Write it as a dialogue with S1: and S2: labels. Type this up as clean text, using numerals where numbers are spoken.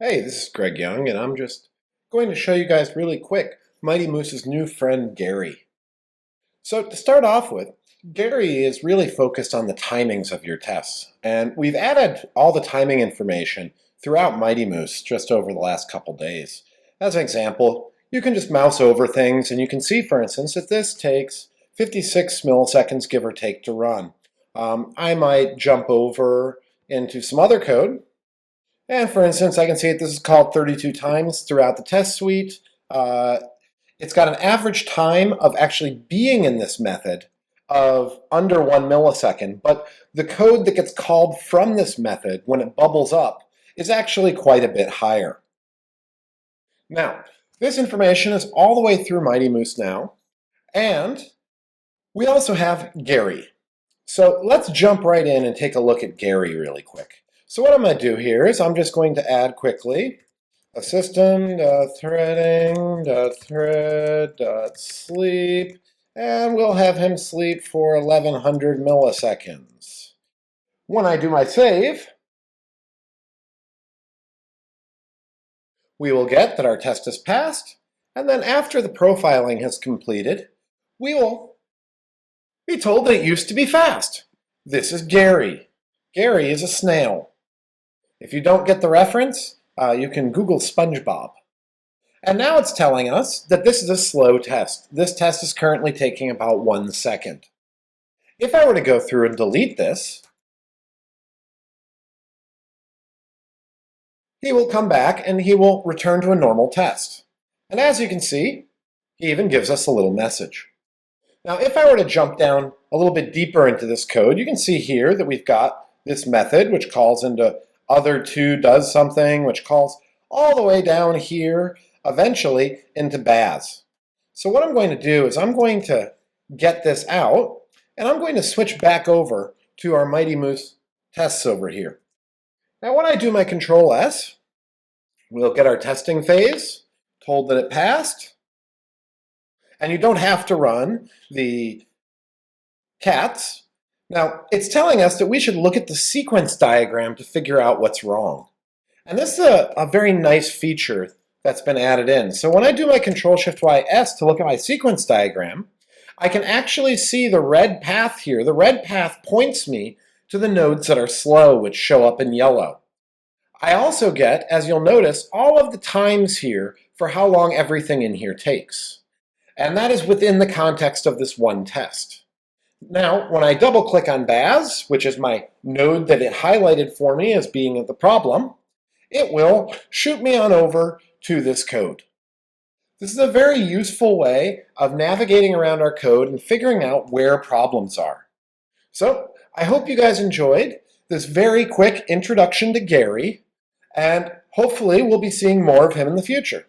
S1: Hey, this is Greg Young, and I'm just going to show you guys really quick Mighty Moose's new friend, Gary. So to start off with, Gary is really focused on the timings of your tests, and we've added all the timing information throughout Mighty Moose just over the last couple days. As an example, you can just mouse over things, and you can see, for instance, that this takes 56 milliseconds, give or take, to run. I might jump over into some other code. And for instance, I can see that this is called 32 times throughout the test suite. It's got an average time of actually being in this method of under 1 millisecond, but the code that gets called from this method when it bubbles up is actually quite a bit higher. Now, this information is all the way through Mighty Moose now, and we also have Gary. So let's jump right in and take a look at Gary really quick. So what I'm going to do here is I'm just going to add quickly a system.threading.thread.sleep, and we'll have him sleep for 1100 milliseconds. When I do my save, we will get that our test is passed, and then after the profiling has completed, we will be told that it used to be fast. This is Gary. Gary is a snail. If you don't get the reference, you can Google SpongeBob. And now it's telling us that this is a slow test. This test is currently taking about 1 second. If I were to go through and delete this, he will come back and he will return to a normal test. And as you can see, he even gives us a little message. Now, if I were to jump down a little bit deeper into this code, you can see here that we've got this method which calls into other2 does something, which calls all the way down here, eventually into Baz. So what I'm going to do is I'm going to get this out, and I'm going to switch back over to our Mighty Moose tests over here. Now when I do my Control S, we'll get our testing phase, told that it passed, and you don't have to run the cats. Now, it's telling us that we should look at the sequence diagram to figure out what's wrong. And this is a very nice feature that's been added in. So when I do my Control-Shift-Y-S to look at my sequence diagram, I can actually see the red path here. The red path points me to the nodes that are slow, which show up in yellow. I also get, as you'll notice, all of the times here for how long everything in here takes. And that is within the context of this one test. Now, when I double-click on Baz, which is my node that it highlighted for me as being the problem, it will shoot me on over to this code. This is a very useful way of navigating around our code and figuring out where problems are. So, I hope you guys enjoyed this very quick introduction to Gary, and hopefully we'll be seeing more of him in the future.